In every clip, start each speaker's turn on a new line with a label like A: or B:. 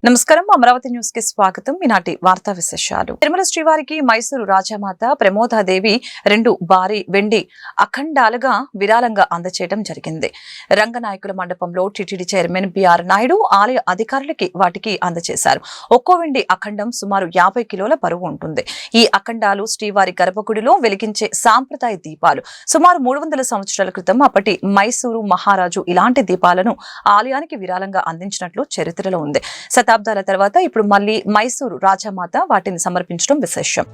A: నమస్కారం అమరావతి న్యూస్ కి స్వాగతం. ఈనాటి వార్తా విశేషాలు. తిరుమల శ్రీవారికి మైసూరు రాజమాత ప్రమోదాదేవి 2 భారీ వెండి అఖండాలుగా విరాళంగా అందజేయడం జరిగింది. రంగనాయకుల మండపంలో టీటీడీ చైర్మన్ బిఆర్ నాయుడు ఆలయ అధికారులకి వాటికి అందజేశారు. ఒక్కో వెండి అఖండం సుమారు 50 కిలోల బరువు ఉంటుంది. ఈ అఖండాలు శ్రీవారి గర్భగుడిలో వెలిగించే సాంప్రదాయ దీపాలు. సుమారు 300 సంవత్సరాల క్రితం అప్పటి మైసూరు మహారాజు ఇలాంటి దీపాలను ఆలయానికి విరాళంగా అందించినట్లు చరిత్రలో ఉంది. శతాబ్దాల తర్వాత ఇప్పుడు మళ్లీ మైసూరు రాజమాత వాటిని సమర్పించడం విశేషం.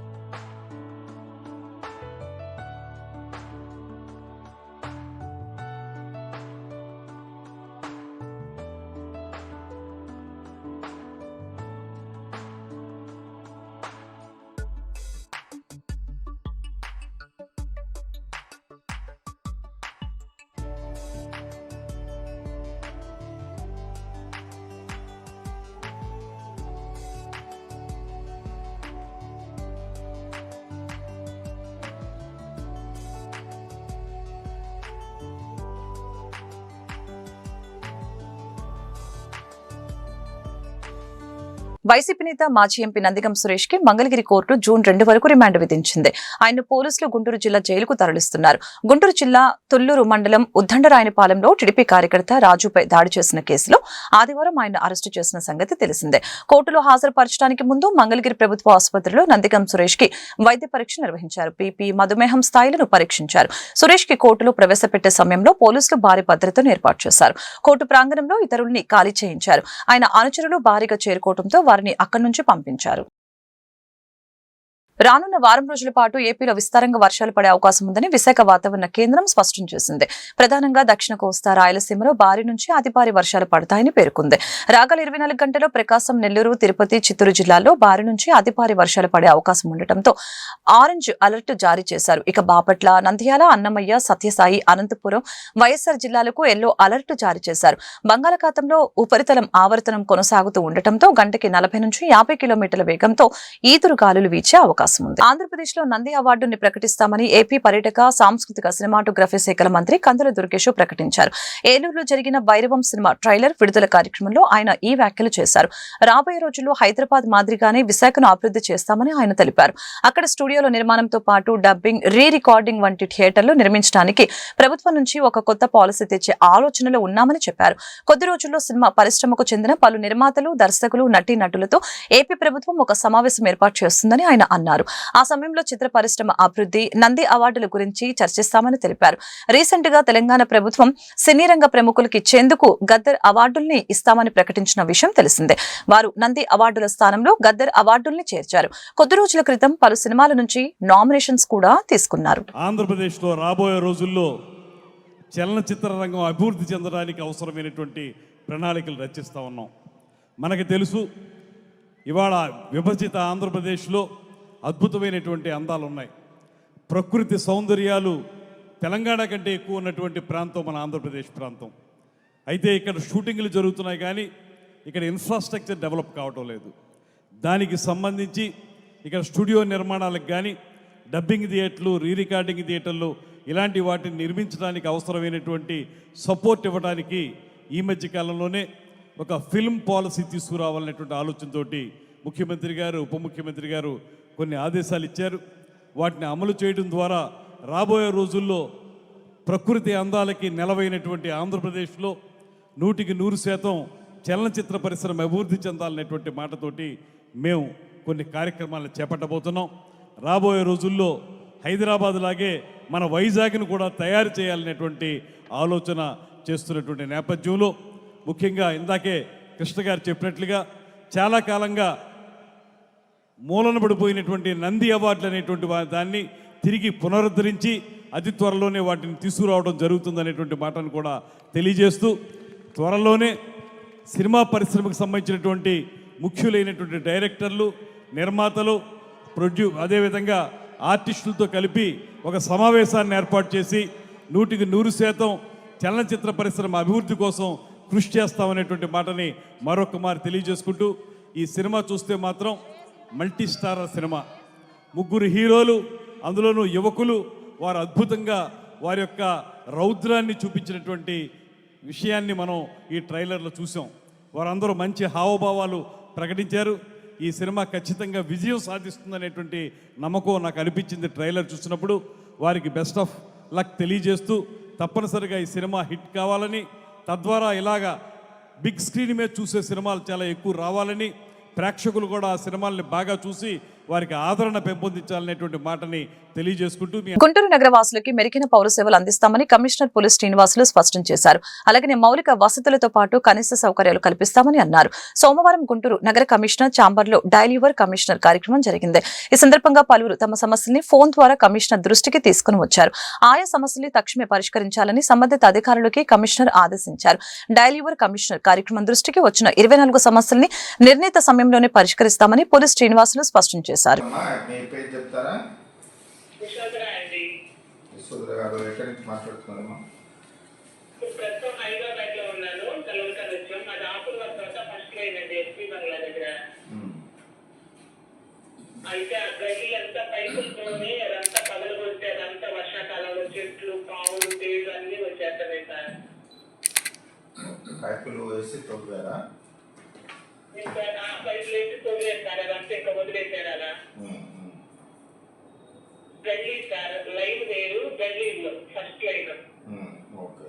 A: వైసీపీ నేత మాజీ ఎంపీ నందిగం సురేష్ కి మంగళగిరి కోర్టు జూన్ 2 వరకు రిమాండ్ విధించింది. ఆయన పోలీసులు గుంటూరు జిల్లా జైలుకు తరలిస్తున్నారు. గుంటూరు జిల్లా తుళ్లూరు మండలం ఉద్దండరాయనపాలెంలో టీడీపీ కార్యకర్త రాజుపై దాడి చేసిన కేసులో ఆదివారం ఆయన అరెస్టు చేసిన సంగతి తెలిసిందే. కోర్టులో హాజరుపరచడానికి ముందు మంగళగిరి ప్రభుత్వ ఆసుపత్రిలో నందిగం సురేష్ కి వైద్య పరీక్ష నిర్వహించారు. బీపీ, మధుమేహం స్థాయిలను పరీక్షించారు. సురేష్ కి కోర్టులో ప్రవేశపెట్టే సమయంలో పోలీసులు భారీ భద్రతను ఏర్పాటు చేశారు. కోర్టు ప్రాంగణంలో ఇతరుల్ని ఖాళీ చేయించారు. ఆయన అనుచరులు భారీగా చేరుకోవడంతో వారిని అక్కడి నుంచి పంపించారు. రానున్న వారం రోజుల పాటు ఏపీలో విస్తారంగా వర్షాలు పడే అవకాశం ఉందని విశాఖ వాతావరణ కేంద్రం స్పష్టం చేసింది. ప్రధానంగా దక్షిణ కోస్తా, రాయలసీమలో భారీ నుంచి అతి భారీ వర్షాలు పడతాయని పేర్కొంది. రాగల 24 గంటల్లో ప్రకాశం, నెల్లూరు, తిరుపతి, చిత్తూరు జిల్లాల్లో భారీ నుంచి అతి భారీ వర్షాలు పడే అవకాశం ఉండటంతో ఆరెంజ్ అలర్ట్ జారీ చేశారు. ఇక బాపట్ల, నంద్యాల, అన్నమయ్య, సత్యసాయి, అనంతపురం, వైఎస్ఆర్ జిల్లాలకు ఎల్లో అలర్ట్ జారీ చేశారు. బంగాళాఖాతంలో ఉపరితలం ఆవర్తనం కొనసాగుతూ ఉండటంతో గంటకి 40 నుంచి 50 కిలోమీటర్ల వేగంతో ఈదురు గాలులు వీచే అవకాశం ఉంది. ఆంధ్రప్రదేశ్ లో నంది అవార్డుని ప్రకటిస్తామని ఏపీ పర్యాటక, సాంస్కృతిక, సినిమాటోగ్రఫీ శాఖల మంత్రి కందుల దుర్గేష్ ప్రకటించారు. ఏలూరులో జరిగిన భైరవం సినిమా ట్రైలర్ విడుదల కార్యక్రమంలో ఆయన ఈ వ్యాఖ్యలు చేశారు. రాబోయే రోజుల్లో హైదరాబాద్ మాదిరిగానే విశాఖను అభివృద్ధి చేస్తామని ఆయన తెలిపారు. అక్కడ స్టూడియోల నిర్మాణంతో పాటు డబ్బింగ్, రీ రికార్డింగ్ వంటి థియేటర్లు నిర్మించడానికి ప్రభుత్వం నుంచి ఒక కొత్త పాలసీ తెచ్చే ఆలోచనలో ఉన్నామని చెప్పారు. కొద్ది రోజుల్లో సినిమా పరిశ్రమకు చెందిన పలు నిర్మాతలు, దర్శకులు, నటీనటులతో ఏపీ ప్రభుత్వం ఒక సమావేశం ఏర్పాటు చేస్తుందని ఆయన అన్నారు. ఆ సమయంలో చిత్ర పరిశ్రమ అభివృద్ధి, నంది అవార్డుల గురించి చర్చిస్తామని తెలిపారు. రీసెంట్ గా తెలంగాణ ప్రభుత్వం సినీ రంగ ప్రముఖులకు ఇచ్చేందుకు గద్దర్ అవార్డుల్ని ఇస్తామని ప్రకటించిన విషయం తెలిసిందే. వారు నంది అవార్డుల స్థానంలో గద్దర్ అవార్డుల్ని చేర్చారు. కొద్ది రోజుల క్రితం పలు సినిమాల నుంచి నామినేషన్స్ కూడా తీసుకున్నారు.
B: ఆంధ్రప్రదేశ్ లో రాబోయే రోజుల్లో చలనచిత్ర రంగం అభివృద్ధి చెందడానికి అవసరమైనటువంటి ప్రణాళికలు రచిస్తా ఉన్నాం. మనకి తెలుసు, ఇవాళ విభజిత ఆంధ్రప్రదేశ్లో అద్భుతమైనటువంటి అందాలు ఉన్నాయి. ప్రకృతి సౌందర్యాలు తెలంగాణ కంటే ఎక్కువ ఉన్నటువంటి ప్రాంతం మన ఆంధ్రప్రదేశ్ ప్రాంతం. అయితే ఇక్కడ షూటింగ్లు జరుగుతున్నాయి, కానీ ఇక్కడ ఇన్ఫ్రాస్ట్రక్చర్ డెవలప్ కావటం లేదు. దానికి సంబంధించి ఇక్కడ స్టూడియో నిర్మాణాలకు కానీ, డబ్బింగ్ థియేటర్లు, రీ రికార్డింగ్ థియేటర్లు ఇలాంటి వాటిని నిర్మించడానికి అవసరమైనటువంటి సపోర్ట్ ఇవ్వడానికి ఈ మధ్య కాలంలోనే ఒక ఫిల్మ్ పాలసీ తీసుకురావాలనేటువంటి ఆలోచనతోటి ముఖ్యమంత్రి గారు, ఉప ముఖ్యమంత్రి గారు కొన్ని ఆదేశాలు ఇచ్చారు. వాటిని అమలు చేయడం ద్వారా రాబోయే రోజుల్లో ప్రకృతి అందాలకి నెలవైనటువంటి ఆంధ్రప్రదేశ్లో 100% చలనచిత్ర పరిశ్రమ అభివృద్ధి చెందాలనేటువంటి మాటతోటి మేము కొన్ని కార్యక్రమాలను చేపట్టబోతున్నాం. రాబోయే రోజుల్లో హైదరాబాద్ లాగే మన వైజాగ్ను కూడా తయారు చేయాలనేటువంటి ఆలోచన చేస్తున్నటువంటి నేపథ్యంలో, ముఖ్యంగా ఇందాకే కృష్ణ గారు చెప్పినట్లుగా చాలా కాలంగా మూలన పడిపోయినటువంటి నంది అవార్డులు అనేటువంటి దాన్ని తిరిగి పునరుద్ధరించి అతి త్వరలోనే వాటిని తీసుకురావడం జరుగుతుందనేటువంటి మాటను కూడా తెలియజేస్తూ, త్వరలోనే సినిమా పరిశ్రమకు సంబంధించినటువంటి ముఖ్యులైనటువంటి డైరెక్టర్లు, నిర్మాతలు, అదేవిధంగా ఆర్టిస్టులతో కలిపి ఒక సమావేశాన్ని ఏర్పాటు చేసి 100% చలనచిత్ర పరిశ్రమ అభివృద్ధి కోసం కృషి చేస్తామనేటువంటి మాటని మరొక మారు తెలియజేసుకుంటూ, ఈ సినిమా చూస్తే మాత్రం మల్టీ స్టారర్ సినిమా, 3 హీరోలు, అందులోనూ యువకులు, వారు అద్భుతంగా వారి యొక్క రౌద్రాన్ని చూపించినటువంటి విషయాన్ని మనం ఈ ట్రైలర్లో చూసాం. వారందరూ మంచి హావభావాలు ప్రకటించారు. ఈ సినిమా ఖచ్చితంగా విజయం సాధిస్తుందనేటువంటి నమ్మకం నాకు అనిపించింది ట్రైలర్ చూసినప్పుడు. వారికి బెస్ట్ ఆఫ్ లక్ తెలియజేస్తూ తప్పనిసరిగా ఈ సినిమా హిట్ కావాలని, తద్వారా ఇలాగా బిగ్ స్క్రీన్ మీద చూసే సినిమాలు చాలా ఎక్కువ రావాలని, ప్రేక్షకులు కూడా ఆ సినిమాల్ని బాగా చూసి వారికి ఆదరణ పెంపొందించాలనేటువంటి మాటని తెలియజేసుకుంటూ
A: గుంటూరు నగర వాసులకి మెరుగైన పౌర సేవలు అందిస్తామని కమిషనర్ పోలీస్ శ్రీనివాసులు స్పష్టం చేశారు. అలాగే మౌలిక వసతులతో పాటు కనీస సౌకర్యాలు కల్పిస్తామని అన్నారు. సోమవారం గుంటూరు నగర కమిషనర్ ఛాంబర్లో డైలీవర్ కమిషనర్ కార్యక్రమం జరిగింది. ఈ సందర్భంగా పలువురు తమ సమస్యల్ని ఫోన్ ద్వారా కమిషనర్ దృష్టికి తీసుకుని వచ్చారు. ఆయా సమస్యల్ని తక్షణమే పరిష్కరించాలని సంబంధిత అధికారులకి కమిషనర్ ఆదేశించారు. డైలీవర్ కమిషనర్ కార్యక్రమం దృష్టికి వచ్చిన 24 సమస్యల్ని నిర్ణీత సమయంలోనే పరిష్కరిస్తామని పోలీస్ శ్రీనివాసులు స్పష్టం చేశారు.
C: అయితే ఆ గది అంతా పైపులతోనే అదంతా పగలగొట్టి అదంతా వర్షాకాలంలో చెట్లు పావులు తేళ్లు అన్ని వచ్చేస్తాయి సార్.
D: పైపులు వేసి తొవ్వారా?
C: పైపులు వేసి తొవ్వేస్తారు, అదంతా ఇంకా వదిలేసారు అలా. గల్లీ సార్, లైన్ వేరు, గల్లీలో ఫస్ట్ లైన్.
D: ఓకే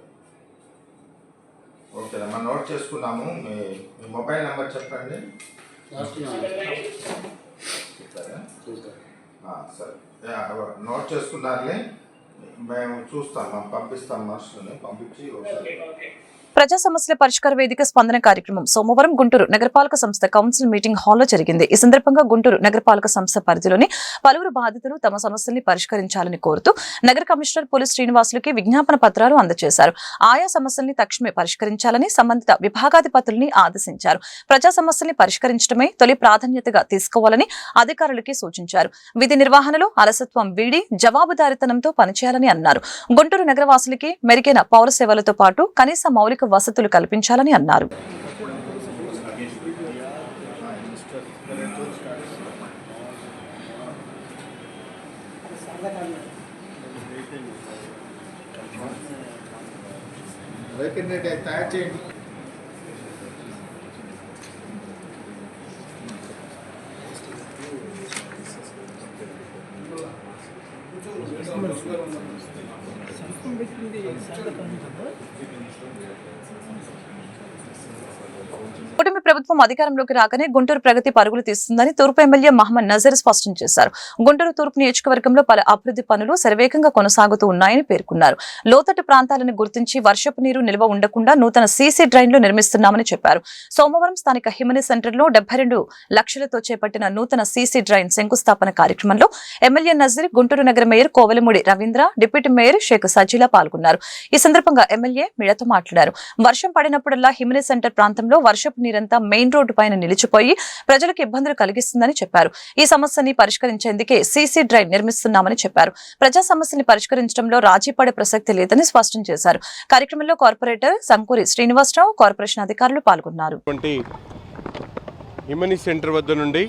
D: ఓకే అమ్మా, నోట్ చేసుకున్నాము. మీ మొబైల్ నెంబర్ చెప్పండి. సరే, నోట్ చేసుకున్నారులే, మేము చూస్తాం, పంపిస్తాం, మనుషులని పంపించి ఒకసారి.
A: ప్రజా సమస్యల పరిష్కార వేదిక స్పందన కార్యక్రమం సోమవారం గుంటూరు నగరపాలక సంస్థ కౌన్సిల్ మీటింగ్ హాల్లో జరిగింది. ఈ సందర్భంగా గుంటూరు నగరపాలక సంస్థ పరిధిలోని పలువురు బాధితులు తమ సమస్యల్ని పరిష్కరించాలని కోరుతూ నగర కమిషనర్ పోలీస్ శ్రీనివాసులకి విజ్ఞాపన పత్రాలు అందజేశారు. ఆయా సమస్యల్ని తక్షణమే పరిష్కరించాలని సంబంధిత విభాగాధిపతుల్ని ఆదేశించారు. ప్రజా సమస్యల్ని పరిష్కరించడమే తొలి ప్రాధాన్యతగా తీసుకోవాలని అధికారులకి సూచించారు. విధి నిర్వహణలో అలసత్వం వీడి జవాబుదారీతనంతో పనిచేయాలని అన్నారు. గుంటూరు నగరవాసులకి మెరుగైన పౌర సేవలతో పాటు కనీస మౌలిక వసతులు కల్పించాలని అన్నారు. కూటమి ప్రభుత్వం అధికారంలోకి రాగానే గుంటూరు ప్రగతి పరుగులు తీస్తుందని తూర్పు ఎమ్మెల్యే మహమ్మద్ నజీర్ స్పష్టం చేశారు. గుంటూరు తూర్పు నియోజకవర్గంలో పలు అభివృద్ధి పనులు శరవేగంగా కొనసాగుతూ ఉన్నాయని పేర్కొన్నారు. లోతట్టు ప్రాంతాలను గుర్తించి వర్షపు నీరు నిల్వ ఉండకుండా నూతన సీసీ డ్రైన్లు నిర్మిస్తున్నామని చెప్పారు. సోమవారం స్థానిక హిమనీ సెంటర్లో 72 లక్షలతో చేపట్టిన నూతన సీసీ డ్రైన్ శంకుస్థాపన కార్యక్రమంలో ఎమ్మెల్యే నజీర్, గుంటూరు నగర mayor Kovelamudi Ravindra, deputy mayor Sheikh Sajila పాల్గొన్నారు. ఈ సందర్భంగా ఎమ్మెల్యే మీడియాతో మాట్లాడారు. వర్షం పడినప్పుడల్లా హిమనీ సెంటర్ ప్రాంతంలో వర్షపు నీరంతా మెయిన్ రోడ్డు పైన నిలిచిపోయి ప్రజలకు ఇబ్బందులు కలిగిస్తుందని చెప్పారు. ఈ సమస్యని పరిష్కరించేందుకే సీసీ డ్రైన్ నిర్మిస్తున్నామని చెప్పారు. ప్రజా సమస్యని పరిష్కరించడంలో రాజీ పడే ప్రసక్తి లేదని స్పష్టం చేశారు. కార్యక్రమంలో కార్పొరేటర్ సంకూరి శ్రీనివాసరావు, కార్పొరేషన్ అధికారులు పాల్గొన్నారు.
E: హిమనీ సెంటర్ వద్ద నుండి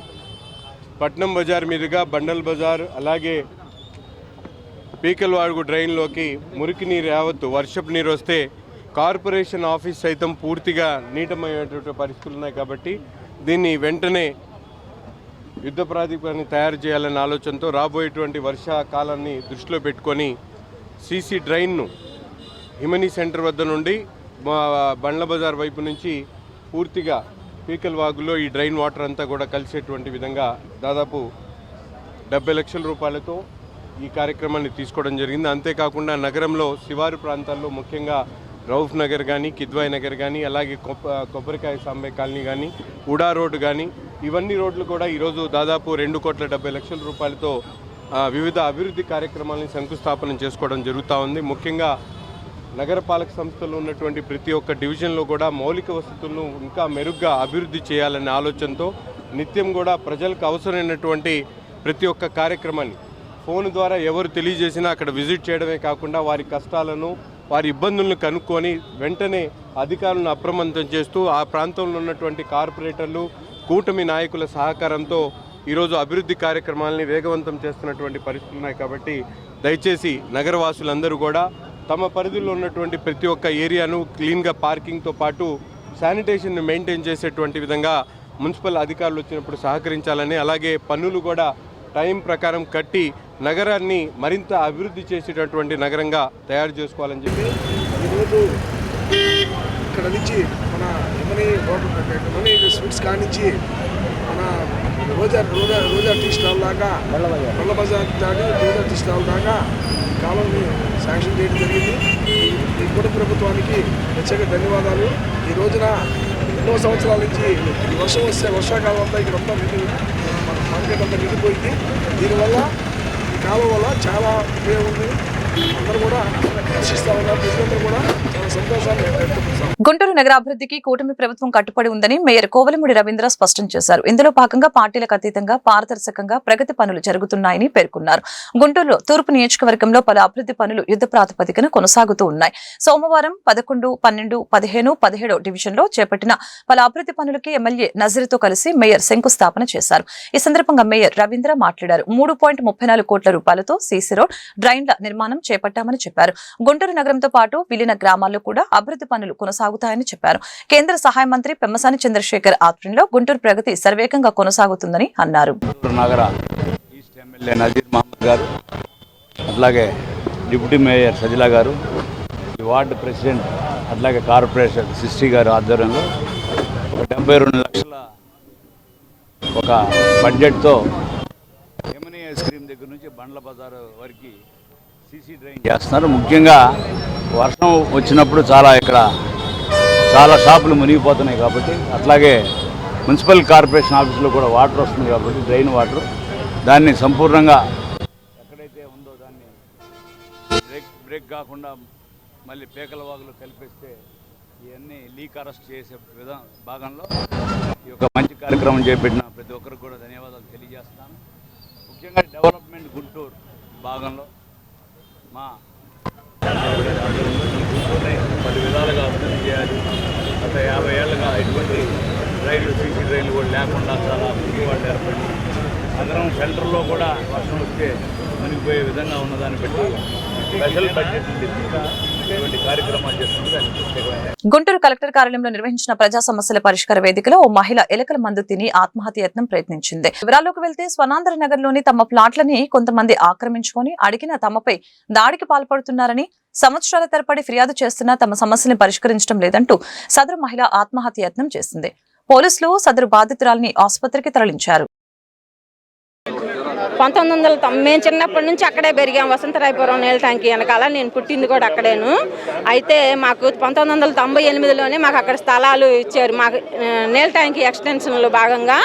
E: పట్నం బజార్ మీదుగా బండల్ బజార్, అలాగే పీకల్వాడుగు డ్రైన్లోకి మురికి నీరు యావత్తు వర్షపు నీరు వస్తే కార్పొరేషన్ ఆఫీస్ సైతం పూర్తిగా నీటమయ్యేటువంటి పరిస్థితులు ఉన్నాయి. కాబట్టి దీన్ని వెంటనే యుద్ధ ప్రాతిపదికన తయారు చేయాలనే ఆలోచనతో రాబోయేటువంటి వర్షాకాలాన్ని దృష్టిలో పెట్టుకొని సీసీ డ్రైన్ను హిమనీ సెంటర్ వద్ద నుండి బండ్ల బజార్ వైపు నుంచి పూర్తిగా పీకల్ వాగులో ఈ డ్రైన్ వాటర్ అంతా కూడా కలిసేటువంటి విధంగా దాదాపు 70 లక్షల రూపాయలతో ఈ కార్యక్రమాన్ని తీసుకోవడం జరిగింది. అంతేకాకుండా నగరంలో శివారు ప్రాంతాల్లో ముఖ్యంగా రౌఫ్ నగర్ కానీ, కిద్వాయి నగర్ కానీ, అలాగే కొబ్బరికాయ సాంబే కాలనీ కానీ, ఉడా రోడ్డు కానీ, ఇవన్నీ రోడ్లు కూడా ఈరోజు దాదాపు 2,70 లక్షల రూపాయలతో వివిధ అభివృద్ధి కార్యక్రమాలను శంకుస్థాపన చేసుకోవడం జరుగుతూ ఉంది. ముఖ్యంగా నగరపాలక సంస్థలో ఉన్నటువంటి ప్రతి ఒక్క డివిజన్లో కూడా మౌలిక వసతులను ఇంకా మెరుగ్గా అభివృద్ధి చేయాలనే ఆలోచనతో నిత్యం కూడా ప్రజలకు అవసరమైనటువంటి ప్రతి ఒక్క కార్యక్రమాన్ని ఫోన్ ద్వారా ఎవరు తెలియజేసినా అక్కడ విజిట్ చేయడమే కాకుండా వారి కష్టాలను, వారి ఇబ్బందులను కనుక్కొని వెంటనే అధికారులను అప్రమత్తం చేస్తూ ఆ ప్రాంతంలో ఉన్నటువంటి కార్పొరేటర్లు, కూటమి నాయకుల సహకారంతో ఈరోజు అభివృద్ధి కార్యక్రమాలని వేగవంతం చేస్తున్నటువంటి పరిస్థితులు ఉన్నాయి. కాబట్టి దయచేసి నగరవాసులందరూ కూడా తమ పరిధిలో ఉన్నటువంటి ప్రతి ఒక్క ఏరియాను క్లీన్గా పార్కింగ్తో పాటు శానిటేషన్ని మెయింటైన్ చేసేటువంటి విధంగా మున్సిపల్ అధికారులు వచ్చినప్పుడు సహకరించాలని, అలాగే పన్నులు కూడా టైం ప్రకారం కట్టి నగరాన్ని మరింత అభివృద్ధి చేసేటటువంటి నగరంగా తయారు చేసుకోవాలని చెప్పి
F: ఈరోజు ఇక్కడ నుంచి మన ఎమనీ స్వీట్స్ కానించి మన రోజా టీ స్టాల్ దాకా బళ్ళ బజార్ దాటి రోజా టీ స్టాల్ దాకా ఈ కాలంని శాంక్షన్ చేయడం జరిగింది. ఈ కుటుంబ ప్రభుత్వానికి ప్రత్యేక ధన్యవాదాలు. ఈ రోజున ఎన్నో సంవత్సరాల నుంచి ఈ వర్షం వస్తే వర్షాకాలం అంతా ఇక్కడ అంతా మన మార్కెట్ అంతా నిండిపోయింది. దీనివల్ల ఈ కాలం వల్ల చాలా ఉపయోగం ఉంది. అందరూ కూడా హర్షిస్తూ ఉన్నారు. ప్రజలందరూ కూడా చాలా సంతోషాన్ని వ్యక్తపరుస్తారు.
A: గుంటూరు నగరాభివృద్ధికి కూటమి ప్రభుత్వం కట్టుబడి ఉందని మేయర్ కోవలమూడి రవీంద్ర స్పష్టం చేశారు. ఇందులో భాగంగా పార్టీలకు అతీతంగా పారదర్శకంగా ప్రగతి పనులు జరుగుతున్నాయని పేర్కొన్నారు. గుంటూరులో తూర్పు నియోజకవర్గంలో పలు అభివృద్ధి పనులు యుద్ధ ప్రాతిపదికన కొనసాగుతూ ఉన్నాయి. సోమవారం 11, 12, 15, 17 డివిజన్లో చేపట్టిన పలు అభివృద్ధి పనులకి ఎమ్మెల్యే నజీర్తో కలిసి మేయర్ శంకుస్థాపన చేశారు. ఈ సందర్భంగా మేయర్ రవీంద్ర మాట్లాడారు. 3.34 కోట్ల రూపాయలతో సీసీ రోడ్, డ్రైన్ల నిర్మాణం చేపట్టామని చెప్పారు. గుంటూరు నగరంతో పాటు విలీన గ్రామాల్లో కూడా అభివృద్ధి పనులు కొనసాగుతాయని చెప్పారు. కేంద్ర సహాయ మంత్రి పెమ్మసాని చంద్రశేఖర్ ఆధ్వర్యంలో గుంటూరు ప్రగతి సర్వేగంగా కొనసాగుతుందని అన్నారు.
G: నగర ఈస్ట్ ఎమ్మెల్యే నజీర్ మహమ్మద్ గారు, అట్లాగే డిప్యూటీ మేయర్ సజిలా గారు, ఈ వార్డు ప్రెసిడెంట్ అట్లాగే కార్పొరేషన్ సిస్టీ గారు ఆధ్వర్యంలో 72 లక్షల ఒక బడ్జెట్తో ఎమనీ ఐస్ క్రీమ్ దగ్గర నుంచి బండ్ల బజారు వరకు సీసీ డ్రైన్ చేస్తున్నారు. ముఖ్యంగా వర్షం వచ్చినప్పుడు ఇక్కడ చాలా షాపులు మునిగిపోతున్నాయి కాబట్టి, అట్లాగే మున్సిపల్ కార్పొరేషన్ ఆఫీసులో కూడా వాటర్ వస్తుంది కాబట్టి డ్రైన్ వాటర్ దాన్ని సంపూర్ణంగా ఎక్కడైతే ఉందో దాన్ని బ్రేక్ కాకుండా మళ్ళీ పేకల వాగులు కలిపేస్తే ఇవన్నీ లీక్ అరెస్ట్ చేసే భాగంలో ఈ యొక్క మంచి కార్యక్రమం చేపట్టిన ప్రతి ఒక్కరికి కూడా ధన్యవాదాలు తెలియజేస్తాను. ముఖ్యంగా డెవలప్మెంట్ గుంటూరు భాగంలో మా 10 విధాలుగా అభివృద్ధి చేయాలి. గత 50 ఏళ్ళుగా ఎటువంటి డ్రైన్లు, సీసీ డ్రైన్లు కూడా లేకుండా చాలా మునిగివాళ్ళు ఏర్పడి నగరం సెంటర్లో కూడా వర్షం వస్తే మునిగిపోయే విధంగా ఉన్నదాన్ని బట్టి స్పెషల్ బడ్జెట్ ఇటువంటి కార్యక్రమాలు చేస్తున్నారు.
A: గుంటూరు కలెక్టర్ కార్యాలయంలో నిర్వహించిన ప్రజా సమస్యల పరిష్కార వేదికలో ఓ మహిళ ఎలకల మందు తిని ఆత్మహత్య యత్నం ప్రయత్నించింది. వివరాల్లోకి వెళ్తే స్వర్ణాంధ్ర నగర్ లోని తమ ప్లాట్లని కొంతమంది ఆక్రమించుకొని అడిగిన తమపై దాడికి పాల్పడుతున్నారని, సంవత్సరాల తరబడి ఫిర్యాదు చేస్తున్నా తమ సమస్యలను పరిష్కరించడం లేదంటూ సదరు మహిళ ఆత్మహత్య యత్నం చేసింది. పోలీసులు సదరు బాధితురాలిని ఆసుపత్రికి తరలించారు.
H: 1900 మేము చిన్నప్పటి నుంచి అక్కడే పెరిగాం. వసంతరాయపురం నీళ్ళ ట్యాంకీ వెనకాల. నేను పుట్టింది కూడా అక్కడేను. అయితే మాకు 1998లోనే మాకు అక్కడ స్థలాలు ఇచ్చారు. మాకు నీళ్ళ ట్యాంకీ ఎక్స్టెన్షన్లో భాగంగా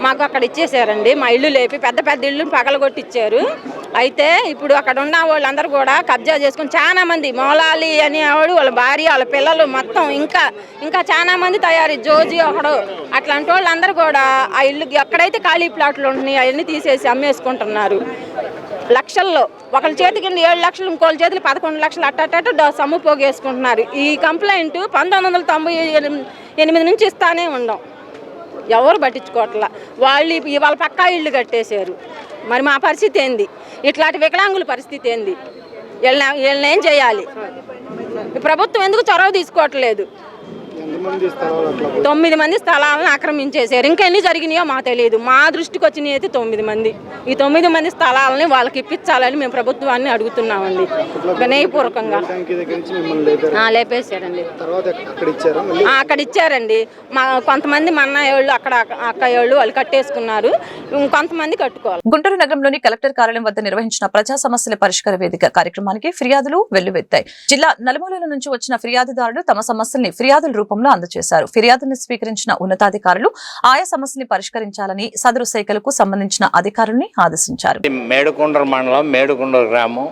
H: మాకు అక్కడ ఇచ్చేసారండి. మా ఇల్లు లేపి పెద్ద పెద్ద ఇల్లు పగలగొట్టిచ్చారు. అయితే ఇప్పుడు అక్కడ ఉన్న వాళ్ళందరూ కూడా కబ్జా చేసుకుని చాలా మంది, మౌలాలి అనేవాడు, వాళ్ళ భార్య, వాళ్ళ పిల్లలు మొత్తం ఇంకా చాలా మంది తయారు, జోజీ ఒకడు, అట్లాంటి వాళ్ళందరూ కూడా ఆ ఇల్లు ఎక్కడైతే ఖాళీ ప్లాట్లు ఉంటున్నాయి అవన్నీ తీసేసి అమ్మేసుకుంటున్నారు. లక్షల్లో ఒకళ్ళ చేతికి 7 లక్షలు, ఇంకోళ్ళ చేతులు 11 లక్షలు అట్టట్టు సొమ్ము పోగేసుకుంటున్నారు. ఈ కంప్లైంట్ 1998 నుంచి ఇస్తానే ఉన్నాం. ఎవరు పట్టించుకోవట్లా. వాళ్ళ పక్కా ఇళ్ళు కట్టేశారు. మరి మా పరిస్థితి ఏంది? ఇట్లాంటి వికలాంగుల పరిస్థితి ఏంది? వీళ్ళని ఏం చేయాలి? ప్రభుత్వం ఎందుకు చొరవ తీసుకోవట్లేదు? 9 మంది స్థలాలను ఆక్రమించేశారు. ఇంకా ఎన్ని జరిగినాయో మాకు తెలియదు. మా దృష్టికి వచ్చినాయి అయితే 9 మంది. ఈ 9 మంది స్థలాలని వాళ్ళకి ఇప్పించాలని మేము ప్రభుత్వాన్ని అడుగుతున్నామండి వినయపూర్వకంగా. లేపేశారండి. అక్కడ ఇచ్చారండి. కొంతమంది మా అన్నయ్యోళ్ళు, అక్కడ అక్కయ్యోళ్ళు వాళ్ళు కట్టేసుకున్నారు. కొంతమంది కట్టుకోవాలి.
A: గుంటూరు నగరంలోని కలెక్టర్ కార్యాలయం వద్ద నిర్వహించిన ప్రజా సమస్యల పరిష్కార వేదిక కార్యక్రమానికి ఫిర్యాదులు వెల్లువెత్తాయి. జిల్లా నలుమూలల నుంచి వచ్చిన ఫిర్యాదుదారులు తమ సమస్యల్ని ఫిర్యాదుల రూపంలో అందజేశారు. ఫిర్యాదులను స్వీకరించిన ఉన్నతాధికారులు ఆయా సమస్యల్ని పరిష్కరించాలని సదరు శాఖలకు సంబంధించిన అధికారుల్ని ఆదేశించారు.
I: మేడుకొండూరు మండలం, మేడుకొండూరు గ్రామం,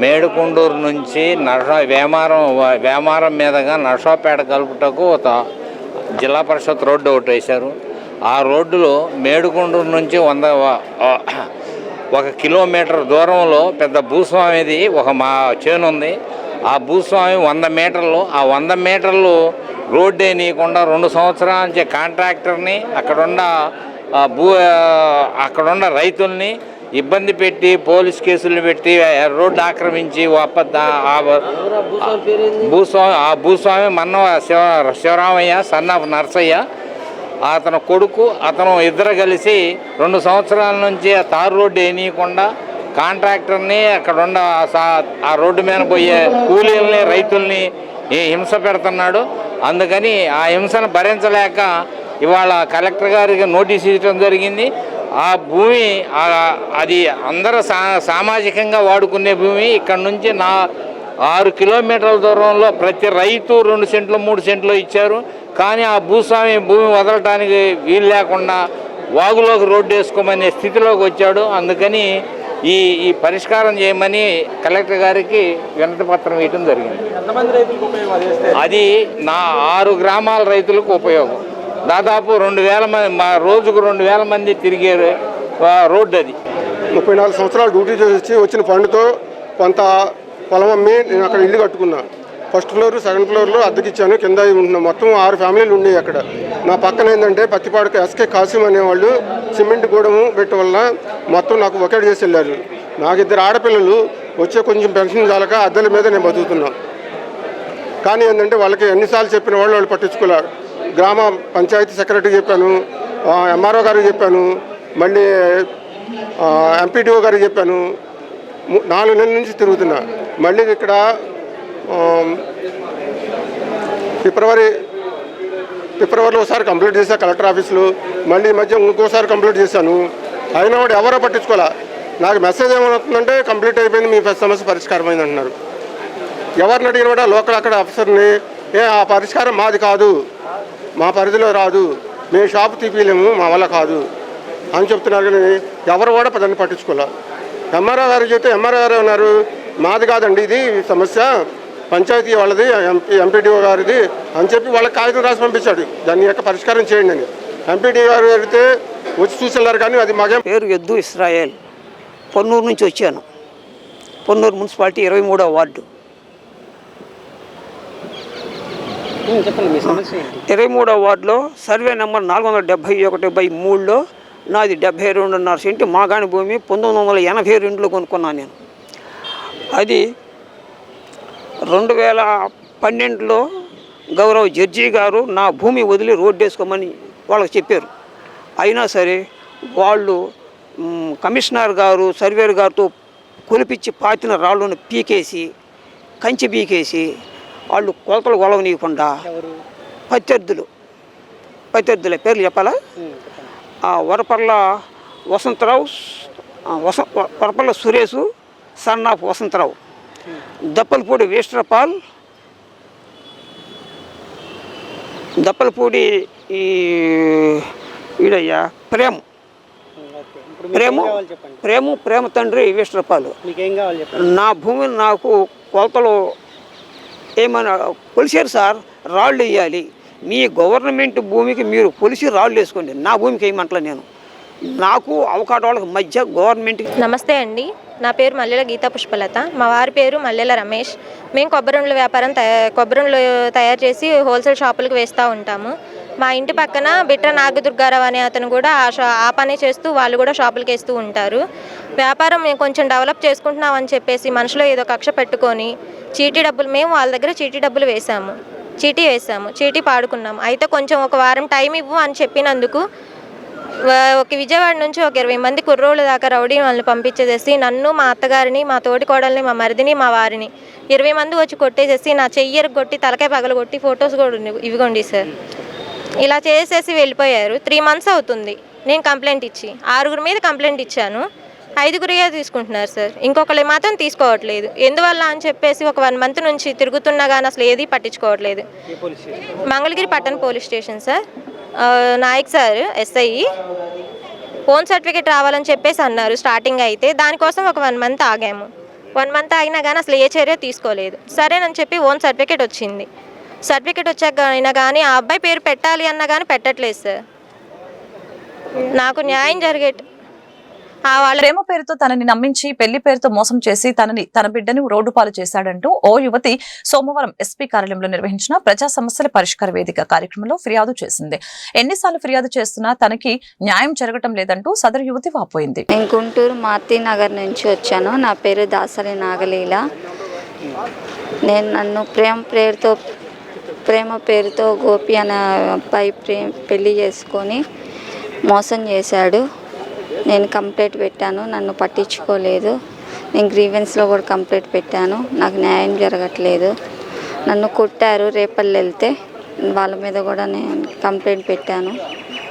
I: మేడుకొండూరు నుంచి వేమారం మీదుగా నర్సాపేట కలుపుటకు జిల్లా పరిషత్ రోడ్డు ఒకటి వేశారు. ఆ రోడ్డులో మేడుకొండూరు నుంచి 1 కిలోమీటర్ దూరంలో పెద్ద భూస్వామిది ఒక మా చేను ఉంది. ఆ భూస్వామి 100 మీటర్లు, ఆ 100 మీటర్లు రోడ్డు వేయకుండా 2 సంవత్సరాల నుంచి కాంట్రాక్టర్ని, అక్కడున్న రైతుల్ని ఇబ్బంది పెట్టి పోలీస్ కేసులు పెట్టి రోడ్డు ఆక్రమించి భూస్వామి మన్న శివరామయ్య సన్ ఆఫ్ నర్సయ్య అతను కొడుకు అతను ఇద్దరు కలిసి 2 సంవత్సరాల నుంచి ఆ తారు రోడ్డు వేయనీయకుండా కాంట్రాక్టర్ని అక్కడ ఉన్న ఆ రోడ్డు మీద పోయే కూలీలని రైతుల్ని హింస పెడుతున్నాడు. అందుకని ఆ హింసను భరించలేక ఇవాళ కలెక్టర్ గారికి నోటీస్ ఇవ్వడం జరిగింది. ఆ భూమి అది అందరూ సామాజికంగా వాడుకునే భూమి. ఇక్కడ నుంచి 6 కిలోమీటర్ల దూరంలో ప్రతి రైతు 2 సెంట్లు 3 సెంట్లు ఇచ్చారు. కానీ ఆ భూస్వామి భూమి వదలటానికి వీలు లేకుండా వాగులోకి రోడ్డు వేసుకోమనే స్థితిలోకి వచ్చాడు. అందుకని ఈ పరిష్కారం చేయమని కలెక్టర్ గారికి వినతి పత్రం ఇవ్వడం జరిగింది. అది 6 గ్రామాల రైతులకు ఉపయోగం. దాదాపు 2,000 మంది రోజుకు 2,000 మంది తిరిగే రోడ్డు అది.
F: 34 సంవత్సరాలు డ్యూటీ చేసి వచ్చిన ఫండ్తో కొంత పొలం అమ్మి నేను అక్కడ ఇల్లు కట్టుకున్నా. ఫస్ట్ ఫ్లోర్ సెకండ్ ఫ్లోర్లో అద్దెకిచ్చాను. కింద ఉంటున్నా. మొత్తం 6 ఫ్యామిలీలు ఉండేవి అక్కడ. నా పక్కన ఏంటంటే పత్తిపాడుకు ఎస్కే కాసిం అనేవాళ్ళు సిమెంట్ గూడము పెట్ట వల్ల మొత్తం నాకు ఒకేట్ చేసి వెళ్ళారు. నాకు 2 ఆడపిల్లలు వచ్చే కొంచెం పెన్షన్ చాలక అద్దెల మీద నేను బతుకుతున్నా. కానీ ఏంటంటే వాళ్ళకి ఎన్నిసార్లు చెప్పిన వాళ్ళు పట్టించుకోలేరు. గ్రామ పంచాయతీ సెక్రటరీ చెప్పాను, ఎంఆర్ఓ గారికి చెప్పాను, మళ్ళీ ఎంపీడీఓ గారికి చెప్పాను. 4 నెలల నుంచి తిరుగుతున్నా. మళ్ళీ ఇక్కడ ఫిబ్రవరిలో ఒకసారి కంప్లీట్ చేశాను కలెక్టర్ ఆఫీసులో. మళ్ళీ ఈ మధ్య ఇంకోసారి కంప్లీట్ చేశాను. అయినా కూడా ఎవరో పట్టించుకోలే. నాకు మెసేజ్ ఏమవుతుందంటే కంప్లీట్ అయిపోయింది, మీ సమస్య పరిష్కారమైంది అంటున్నారు. ఎవరిని అడిగిన కూడా లోకల్ అక్కడ ఆఫీసర్ని ఆ పరిష్కారం మాది కాదు, మా పరిధిలో రాదు, మేము షాపు తీపిలేము, మా వల్ల కాదు అని చెప్తున్నారు. కానీ ఎవరు కూడా దాన్ని పట్టించుకోలే. ఎంఆర్ఓ గారు చెప్తే ఎంఆర్ఓ గారు ఉన్నారు, మాది కాదండి ఇది సమస్య, పంచాయతీ వాళ్ళది, ఎంపీడీఓ గారిది అని చెప్పి వాళ్ళకి కాగితం రాసి పంపించాడు, దాని యొక్క పరిష్కారం చేయండి అని. ఎంపీడీఓ గారు అయితే వచ్చి చూసేళ్ళారు. కానీ అది మాకేం.
J: పేరు ఎద్దు ఇస్రాయేల్, పొన్నూరు నుంచి వచ్చాను. పొన్నూరు మున్సిపాలిటీ 23వ వార్డు. 23వ వార్డులో సర్వే నెంబర్ 471/3లో నాది 72.5 సెంటు మాగాణి భూమి 1982లో కొనుక్కున్నాను నేను. అది 2012లో గౌరవ జడ్జి గారు నా భూమి వదిలి రోడ్డు వేసుకోమని వాళ్ళకి చెప్పారు. అయినా సరే వాళ్ళు కమిషనర్ గారు సర్వేర్ గారితో కొలిపించి పాతిన రాళ్ళను పీకేసి కంచి పీకేసి వాళ్ళు కొలతలు కొలవనీయకుండా ప్రత్యర్థులే పేర్లు చెప్పాలా, వరపర్ల వసంతరావు, వరపర్ల సురేషు సన్ ఆఫ్ వసంతరావు, దప్పలపూడి వేస్ట్రపాల్, దప్పలపూడి ఈడయ్యా ప్రేమ తండ్రి వేస్ట్రపాలు. నా భూమిని నాకు కొలతలు ఏమైనా కొలిసారు సార్, రాళ్ళు వేయాలి, మీ గవర్నమెంట్ భూమికి మీరు కొలిసి రాళ్ళు వేసుకోండి, నా భూమికి వేయమంటలే నేను. నాకు అవకాడో వాళ్ళకి మధ్య గవర్నమెంట్.
K: నమస్తే అండి, నా పేరు మల్లెల గీతా పుష్పలత, మా వారి పేరు మల్లెల రమేష్. మేము కొబ్బరిలో తయారు చేసి హోల్సేల్ షాపులకు వేస్తూ ఉంటాము. మా ఇంటి పక్కన బిట్ర నాగదుర్గారావు అనే అతను కూడా ఆ పనే చేస్తూ వాళ్ళు కూడా షాపులకు వేస్తూ ఉంటారు. వ్యాపారం మేము కొంచెం డెవలప్ చేసుకుంటున్నామని చెప్పేసి మనసులో ఏదో కక్ష పెట్టుకొని మేము వాళ్ళ దగ్గర చీటీ డబ్బులు వేసాము, చీటీ పాడుకున్నాము. అయితే కొంచెం ఒక వారం టైం ఇవ్వు అని చెప్పినందుకు ఒక విజయవాడ నుంచి ఒక 20 మంది కుర్రోళ్ళ దాకా రౌడీ వాళ్ళని పంపించేసేసి నన్ను, మా అత్తగారిని, మా తోటి కోడల్ని, మా మరిదిని, మా వారిని 20 మంది వచ్చి కొట్టేసేసి నా చెయ్యరు కొట్టి తలకాయ పగలు కొట్టి ఫొటోస్ కూడా ఇవిగోండి సార్, ఇలా చేసేసి వెళ్ళిపోయారు. 3 మంత్స్ అవుతుంది నేను కంప్లైంట్ ఇచ్చి. 6 మీద కంప్లైంట్ ఇచ్చాను, 5 తీసుకుంటున్నారు సార్, ఇంకొకళ్ళు మాత్రం తీసుకోవట్లేదు. ఎందువల్ల అని చెప్పేసి ఒక 1 మంత్ నుంచి తిరుగుతున్నా కానీ అసలు ఏది పట్టించుకోవట్లేదు. మంగళగిరి పట్టణ police station sir, Nayak sir SI phone certificate రావాలని చెప్పేసి అన్నారు స్టార్టింగ్. అయితే దానికోసం ఒక 1 మంత్ ఆగాము. 1 మంత్ ఆగినా కానీ అసలు ఏ చర్య తీసుకోలేదు. సరేనని చెప్పి ఓన్ సర్టిఫికేట్ వచ్చింది. సర్టిఫికేట్ వచ్చాక అయినా కానీ ఆ అబ్బాయి పేరు పెట్టాలి అన్నా కానీ పెట్టట్లేదు సార్. నాకు న్యాయం వాళ్ళ
A: ప్రేమ పేరుతో తనని నమ్మించి పెళ్లి పేరుతో మోసం చేసి తన బిడ్డను రోడ్డు పాలు చేశాడంటూ ఓ యువతి సోమవారం ఎస్పీ కార్యాలయంలో నిర్వహించిన ప్రజా సమస్యల పరిష్కార వేదిక కార్యక్రమంలో ఫిర్యాదు చేసింది. ఎన్నిసార్లు ఫిర్యాదు చేస్తున్నా తనకి న్యాయం జరగటం లేదంటూ సదరు యువతి వాపోయింది.
L: నేను గుంటూరు మారుతి నగర్ నుంచి వచ్చాను. నా పేరు దాసరి నాగలీల. నన్ను ప్రేమ పేరుతో గోపి అనే అబ్బాయి పెళ్లి చేసుకొని మోసం చేశాడు. నేను కంప్లైంట్ పెట్టాను, నన్ను పట్టించుకోలేదు. నేను గ్రీవెన్స్లో కూడా కంప్లైంట్ పెట్టాను, నాకు న్యాయం జరగట్లేదు. నన్ను కొట్టారు, రేపల్లి వెళ్తే వాళ్ళ మీద కూడా నేను కంప్లైంట్ పెట్టాను.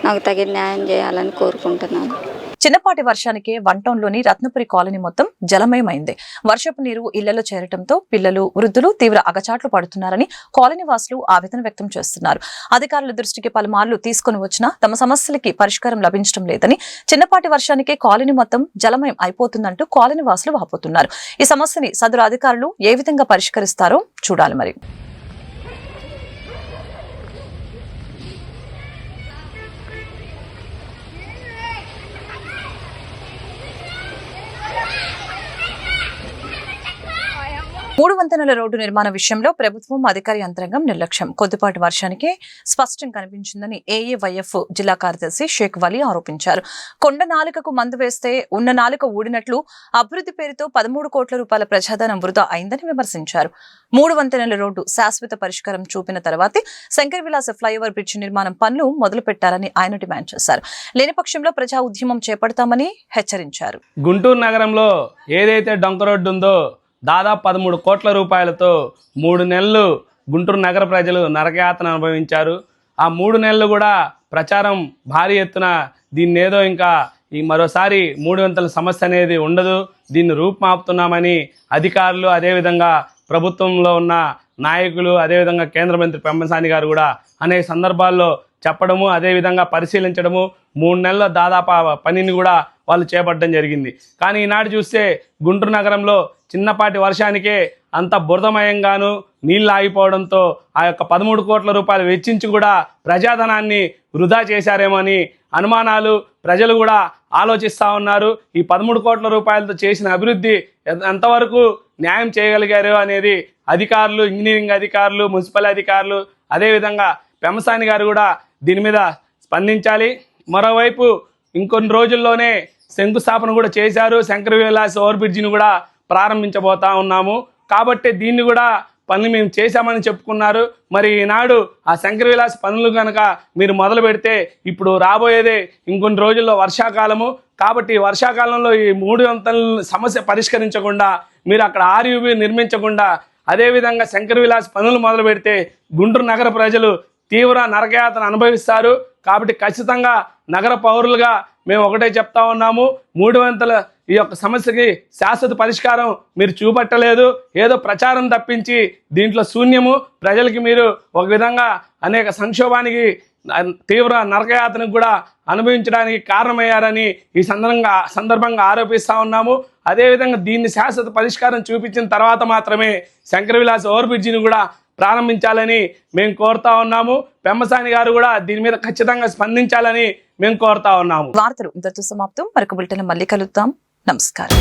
L: నాకు తగిన న్యాయం చేయాలని కోరుకుంటున్నాను.
A: చిన్నపాటి వర్షానికే వన్ టౌన్ లోని రత్నపురి కాలనీ మొత్తం జలమయమైంది. వర్షపు నీరు ఇళ్లలో చేరటంతో పిల్లలు, వృద్ధులు తీవ్ర అగచాట్లు పడుతున్నారని కాలనీ వాసులు ఆవేదన వ్యక్తం చేస్తున్నారు. అధికారుల దృష్టికి పలుమార్లు తీసుకుని వచ్చినా తమ సమస్యలకి పరిష్కారం లభించడం లేదని, చిన్నపాటి వర్షానికే కాలనీ మొత్తం జలమయం అయిపోతుందంటూ కాలనీ వాసులు వాపోతున్నారు. ఈ సమస్యని సదరు అధికారులు ఏ విధంగా పరిష్కరిస్తారో చూడాలి. మరి మూడు వంతెనల రోడ్డు నిర్మాణ విషయంలో ప్రభుత్వం అధికార యంత్రాంగం నిర్లక్ష్యం. కొద్దిపాటి వర్షానికే స్పష్టం కనిపించిందని ఏఏవైఎఫ్ జిల్లా కార్యదర్శి షేక్ వలీ ఆరోపించారు. కొండ నాలుకకు మందు వేస్తే ఉన్న నాలుక ఊడినట్లు అభివృద్ధి పేరుతో 13 కోట్ల రూపాయల ప్రజాధనం వృధా అయిందని విమర్శించారు. మూడు వంతెనల రోడ్డు శాశ్వత పరిష్కారం చూపిన తర్వాతే శంకర్ విలాస్ ఫ్లైఓవర్ బ్రిడ్జ్ నిర్మాణం పనులు మొదలు పెట్టాలని ఆయన డిమాండ్ చేశారు. లేని పక్షంలో ప్రజా ఉద్యమం చేపడతామని హెచ్చరించారు.
M: గుంటూరు నగరంలో ఏదైతే డొంక రోడ్డు ఉందో దాదాపు 13 కోట్ల రూపాయలతో 3 నెలలు గుంటూరు నగర ప్రజలు నరకయాతన అనుభవించారు. ఆ 3 నెలలు కూడా ప్రచారం భారీ ఎత్తున దీన్ని ఏదో ఇంకా మరోసారి 3 వంతుల సమస్య అనేది ఉండదు, దీన్ని రూపుమాపుతున్నామని అధికారులు, అదేవిధంగా ప్రభుత్వంలో ఉన్న నాయకులు, అదేవిధంగా కేంద్ర మంత్రి పెమ్మసాని గారు కూడా అనేక సందర్భాల్లో చెప్పడము, అదేవిధంగా పరిశీలించడము, 3 నెలల దాదాపు పనిని కూడా వాళ్ళు చేపట్టడం జరిగింది. కానీ ఈనాడు చూస్తే గుంటూరు నగరంలో చిన్నపాటి వర్షానికే అంత బురదమయంగాను నీళ్ళు ఆగిపోవడంతో ఆ యొక్క 13 కోట్ల రూపాయలు వెచ్చించి కూడా ప్రజాధనాన్ని వృధా చేశారేమో అని అనుమానాలు ప్రజలు కూడా ఆలోచిస్తూ ఉన్నారు. ఈ 13 కోట్ల రూపాయలతో చేసిన అభివృద్ధి ఎంతవరకు న్యాయం చేయగలిగారు అనేది అధికారులు, ఇంజనీరింగ్ అధికారులు, మున్సిపల్ అధికారులు, అదేవిధంగా పెమ్మసాని గారు కూడా దీని మీద స్పందించాలి. మరోవైపు ఇంకొన్ని రోజుల్లోనే శంకుస్థాపన కూడా చేశారు. శంకర్ విలాస్ ఓవర్ బ్రిడ్జిని కూడా ప్రారంభించబోతా ఉన్నాము. కాబట్టి దీన్ని కూడా పనులు మేము చేశామని చెప్పుకున్నారు. మరి ఈనాడు ఆ శంకర్ విలాస్ పనులు కనుక మీరు మొదలు పెడితే ఇప్పుడు రాబోయేదే ఇంకొన్ని రోజుల్లో వర్షాకాలము. కాబట్టి వర్షాకాలంలో ఈ 3 వంతెనల సమస్య పరిష్కరించకుండా, మీరు అక్కడ ఆర్యూబీ నిర్మించకుండా, అదేవిధంగా శంకర్ విలాస్ పనులు మొదలు పెడితే గుంటూరు నగర ప్రజలు తీవ్ర నరకయాతన అనుభవిస్తారు. కాబట్టి ఖచ్చితంగా నగర పౌరులుగా మేము ఒకటే చెప్తా ఉన్నాము, 3 వంతుల ఈ యొక్క సమస్యకి శాశ్వత పరిష్కారం మీరు చూపట్టలేదు, ఏదో ప్రచారం తప్పించి దీంట్లో శూన్యము. ప్రజలకి మీరు ఒక విధంగా అనేక సంక్షోభానికి, తీవ్ర నరకయాతనకు కూడా అనుభవించడానికి కారణమయ్యారని ఈ సందర్భంగా ఆరోపిస్తూ ఉన్నాము. అదేవిధంగా దీన్ని శాశ్వత పరిష్కారం చూపించిన తర్వాత మాత్రమే శంకర్ విలాస్ ఓవర్ బ్రిడ్జిని కూడా ప్రారంభించాలని మేము కోరుతా ఉన్నాము. పెమ్మసాని గారు కూడా దీని మీద ఖచ్చితంగా స్పందించాలని మేము కోరుతా ఉన్నాము.
A: వార్తలు ఇంతటితో సమాప్తం. మరొక బులెటిన్ మళ్ళీ కలుద్దాం. నమస్కారం.